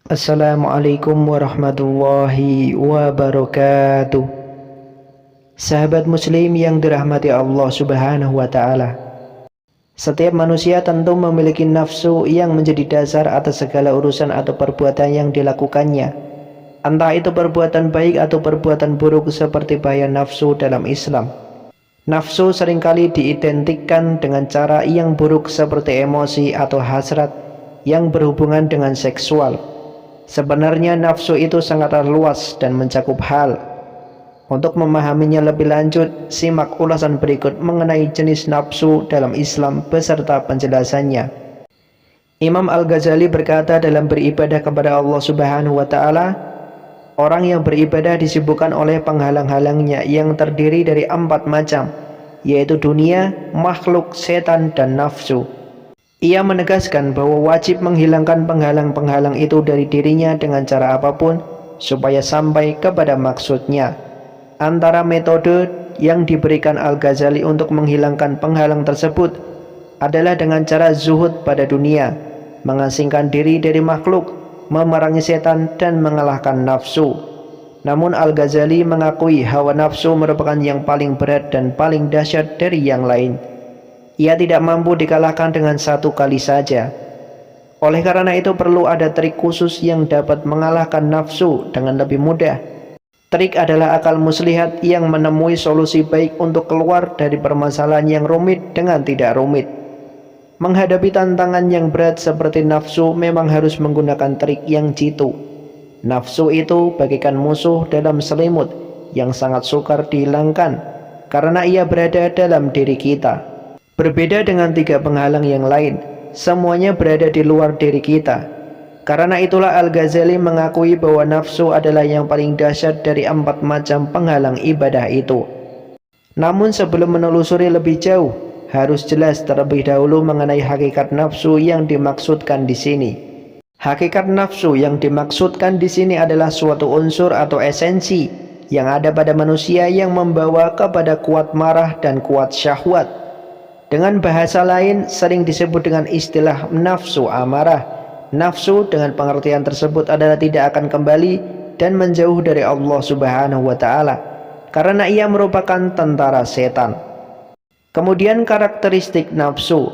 Assalamualaikum warahmatullahi wabarakatuh. Sahabat muslim yang dirahmati Allah subhanahu wa ta'ala, setiap manusia tentu memiliki nafsu yang menjadi dasar atas segala urusan atau perbuatan yang dilakukannya, entah itu perbuatan baik atau perbuatan buruk seperti bahaya nafsu dalam Islam. Nafsu seringkali diidentikan dengan cara yang buruk seperti emosi atau hasrat yang berhubungan dengan seksual. Sebenarnya nafsu itu sangatlah luas dan mencakup hal. Untuk memahaminya lebih lanjut, simak ulasan berikut mengenai jenis nafsu dalam Islam beserta penjelasannya. Imam Al-Ghazali berkata dalam beribadah kepada Allah subhanahu wa ta'ala, orang yang beribadah disibukkan oleh penghalang-halangnya yang terdiri dari 4 macam, yaitu dunia, makhluk, setan, dan nafsu. Ia menegaskan bahwa wajib menghilangkan penghalang-penghalang itu dari dirinya dengan cara apapun supaya sampai kepada maksudnya. Antara metode yang diberikan Al-Ghazali untuk menghilangkan penghalang tersebut adalah dengan cara zuhud pada dunia, mengasingkan diri dari makhluk, memerangi setan, dan mengalahkan nafsu. Namun Al-Ghazali mengakui hawa nafsu merupakan yang paling berat dan paling dahsyat dari yang lain. Ia tidak mampu dikalahkan dengan satu kali saja. Oleh karena itu perlu ada trik khusus yang dapat mengalahkan nafsu dengan lebih mudah. Trik adalah akal muslihat yang menemui solusi baik untuk keluar dari permasalahan yang rumit dengan tidak rumit. Menghadapi tantangan yang berat seperti nafsu memang harus menggunakan trik yang jitu. Nafsu itu bagaikan musuh dalam selimut yang sangat sukar dihilangkan karena ia berada dalam diri kita. Berbeda dengan 3 penghalang yang lain, semuanya berada di luar diri kita. Karena itulah Al-Ghazali mengakui bahwa nafsu adalah yang paling dahsyat dari 4 macam penghalang ibadah itu. Namun sebelum menelusuri lebih jauh, harus jelas terlebih dahulu mengenai hakikat nafsu yang dimaksudkan di sini. Hakikat nafsu yang dimaksudkan di sini adalah suatu unsur atau esensi yang ada pada manusia yang membawa kepada kuat marah dan kuat syahwat. Dengan bahasa lain sering disebut dengan istilah nafsu amarah. Nafsu dengan pengertian tersebut adalah tidak akan kembali dan menjauh dari Allah subhanahu wa ta'ala, karena ia merupakan tentara setan. Kemudian karakteristik nafsu.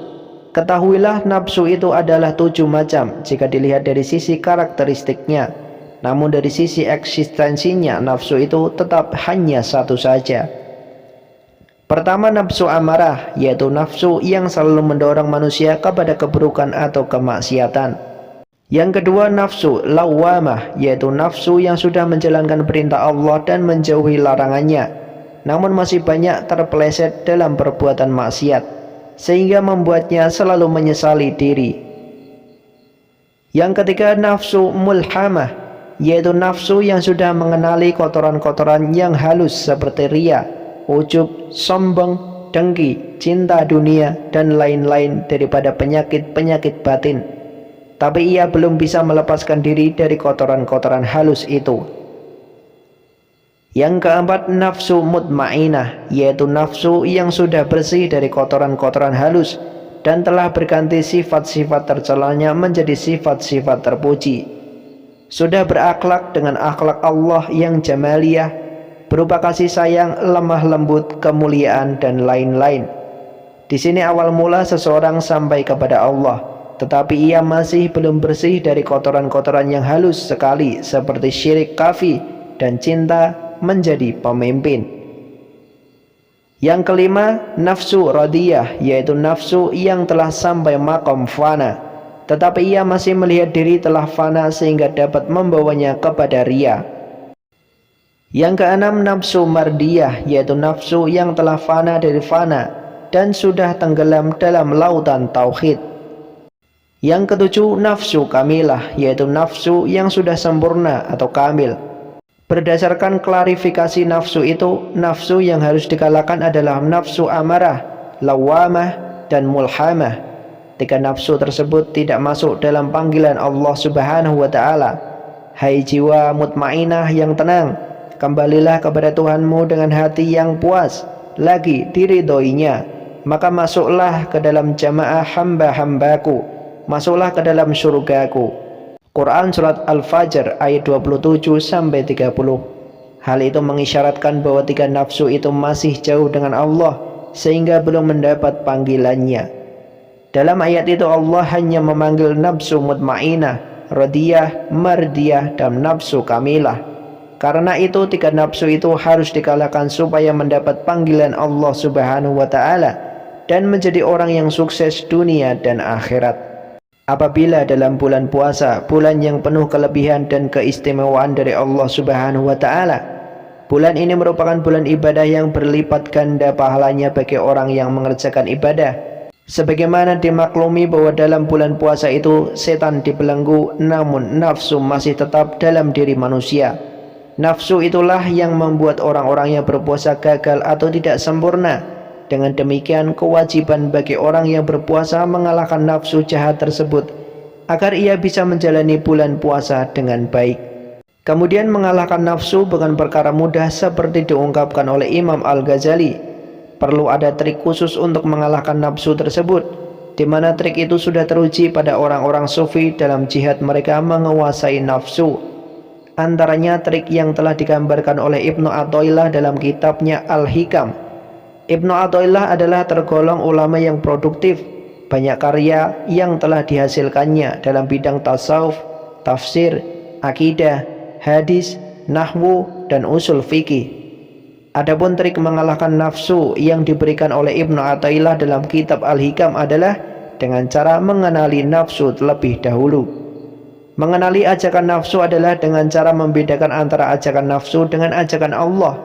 Ketahuilah nafsu itu adalah 7 macam jika dilihat dari sisi karakteristiknya. Namun dari sisi eksistensinya nafsu itu tetap hanya satu saja. Pertama, nafsu amarah, yaitu nafsu yang selalu mendorong manusia kepada keburukan atau kemaksiatan. Yang kedua, nafsu lawwamah, yaitu nafsu yang sudah menjalankan perintah Allah dan menjauhi larangannya, namun masih banyak terpeleset dalam perbuatan maksiat, sehingga membuatnya selalu menyesali diri. Yang ketiga, nafsu mulhamah, yaitu nafsu yang sudah mengenali kotoran-kotoran yang halus seperti riya, ujub, sombong, dengki, cinta dunia, dan lain-lain daripada penyakit-penyakit batin. Tapi ia belum bisa melepaskan diri dari kotoran-kotoran halus itu. Yang keempat, nafsu mutmainah, yaitu nafsu yang sudah bersih dari kotoran-kotoran halus dan telah berganti sifat-sifat tercelanya menjadi sifat-sifat terpuji. Sudah berakhlak dengan akhlak Allah yang jamaliyah, berupa kasih sayang, lemah lembut, kemuliaan, dan lain-lain. Di sini awal mula seseorang sampai kepada Allah, tetapi ia masih belum bersih dari kotoran-kotoran yang halus sekali seperti syirik kafi dan cinta menjadi pemimpin. Yang kelima, nafsu radiyah, yaitu nafsu yang telah sampai maqam fana, tetapi ia masih melihat diri telah fana sehingga dapat membawanya kepada riya. Yang keenam, nafsu mardiyah, yaitu nafsu yang telah fana dari fana dan sudah tenggelam dalam lautan tauhid. Yang ketujuh, nafsu kamilah, yaitu nafsu yang sudah sempurna atau kamil. Berdasarkan klarifikasi nafsu itu, nafsu yang harus dikalahkan adalah nafsu amarah, lawamah, dan mulhamah. 3 nafsu tersebut tidak masuk dalam panggilan Allah subhanahu wa ta'ala. Hai jiwa mutmainah yang tenang, kembalilah kepada Tuhanmu dengan hati yang puas, lagi diridhoinya, maka masuklah ke dalam jamaah hamba-hambaku, masuklah ke dalam surgaku. Quran Surat Al-Fajr ayat 27-30. Hal itu mengisyaratkan bahwa tiga nafsu itu masih jauh dengan Allah sehingga belum mendapat panggilannya. Dalam ayat itu Allah hanya memanggil nafsu mutmainah, radiyah, mardiyah, dan nafsu kamilah. Karena itu tiga nafsu itu harus dikalahkan supaya mendapat panggilan Allah Subhanahu wa Ta'ala dan menjadi orang yang sukses dunia dan akhirat. Apabila dalam bulan puasa, bulan yang penuh kelebihan dan keistimewaan dari Allah Subhanahu wa Ta'ala, bulan ini merupakan bulan ibadah yang berlipat ganda pahalanya bagi orang yang mengerjakan ibadah. Sebagaimana dimaklumi bahwa dalam bulan puasa itu setan dibelenggu, namun nafsu masih tetap dalam diri manusia. Nafsu itulah yang membuat orang-orang yang berpuasa gagal atau tidak sempurna. Dengan demikian, kewajiban bagi orang yang berpuasa mengalahkan nafsu jahat tersebut agar ia bisa menjalani bulan puasa dengan baik. Kemudian mengalahkan nafsu bukan perkara mudah seperti diungkapkan oleh Imam Al-Ghazali. Perlu ada trik khusus untuk mengalahkan nafsu tersebut, di mana trik itu sudah teruji pada orang-orang sufi dalam jihad mereka menguasai nafsu. Antaranya trik yang telah digambarkan oleh Ibnu Athaillah dalam kitabnya Al-Hikam. Ibnu Athaillah adalah tergolong ulama yang produktif. Banyak karya yang telah dihasilkannya dalam bidang tasawuf, tafsir, akidah, hadis, nahwu, dan usul fikih. Adapun trik mengalahkan nafsu yang diberikan oleh Ibnu Athaillah dalam kitab Al-Hikam adalah dengan cara mengenali nafsu terlebih dahulu. Mengenali ajakan nafsu adalah dengan cara membedakan antara ajakan nafsu dengan ajakan Allah.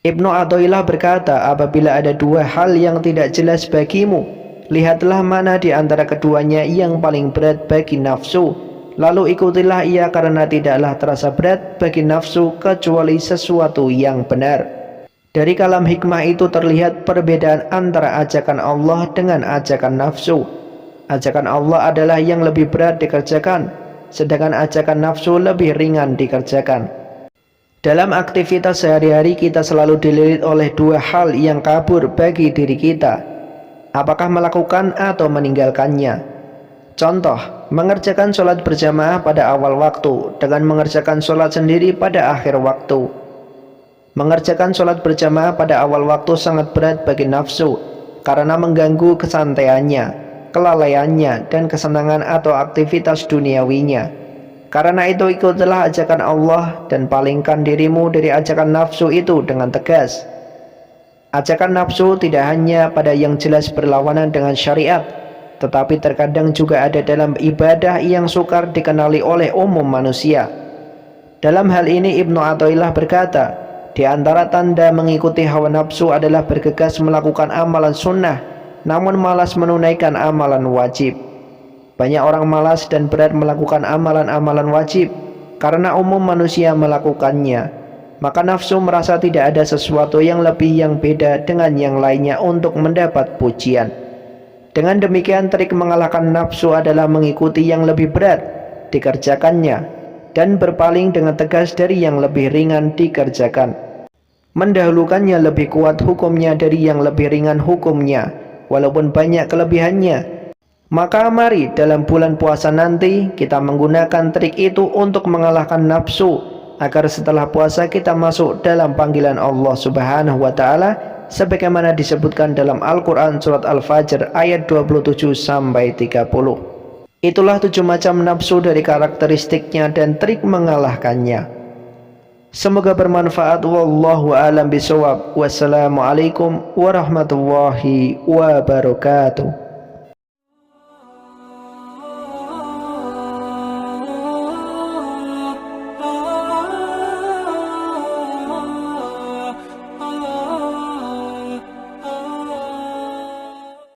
Ibnu Athaillah berkata, apabila ada dua hal yang tidak jelas bagimu, lihatlah mana di antara keduanya yang paling berat bagi nafsu, lalu ikutilah ia, karena tidaklah terasa berat bagi nafsu kecuali sesuatu yang benar. Dari kalam hikmah itu terlihat perbedaan antara ajakan Allah dengan ajakan nafsu. Ajakan Allah adalah yang lebih berat dikerjakan, sedangkan ajakan nafsu lebih ringan dikerjakan. Dalam aktivitas sehari-hari kita selalu dililit oleh dua hal yang kabur bagi diri kita, apakah melakukan atau meninggalkannya. Contoh, mengerjakan sholat berjamaah pada awal waktu dengan mengerjakan sholat sendiri pada akhir waktu. Mengerjakan sholat berjamaah pada awal waktu sangat berat bagi nafsu karena mengganggu kesantaiannya, kelalaiannya, dan kesenangan atau aktivitas duniawinya. Karena itu ikutilah ajakan Allah dan palingkan dirimu dari ajakan nafsu itu dengan tegas. Ajakan nafsu tidak hanya pada yang jelas berlawanan dengan syariat, tetapi terkadang juga ada dalam ibadah yang sukar dikenali oleh umum manusia. Dalam hal ini Ibnu Athaillah berkata, di antara tanda mengikuti hawa nafsu adalah bergegas melakukan amalan sunnah, namun malas menunaikan amalan wajib. Banyak orang malas dan berat melakukan amalan-amalan wajib karena umum manusia melakukannya. Maka nafsu merasa tidak ada sesuatu yang lebih yang beda dengan yang lainnya untuk mendapat pujian. Dengan demikian trik mengalahkan nafsu adalah mengikuti yang lebih berat dikerjakannya dan berpaling dengan tegas dari yang lebih ringan dikerjakan. Mendahulukannya lebih kuat hukumnya dari yang lebih ringan hukumnya, walaupun banyak kelebihannya. Maka mari dalam bulan puasa nanti kita menggunakan trik itu untuk mengalahkan nafsu, agar setelah puasa kita masuk dalam panggilan Allah Subhanahu wa Ta'ala sebagaimana disebutkan dalam Al-Quran Surat Al-Fajr ayat 27-30. Itulah 7 macam nafsu dari karakteristiknya dan trik mengalahkannya. Semoga bermanfaat. Wallahu a'lam bishawab. Wassalamualaikum warahmatullahi wabarakatuh.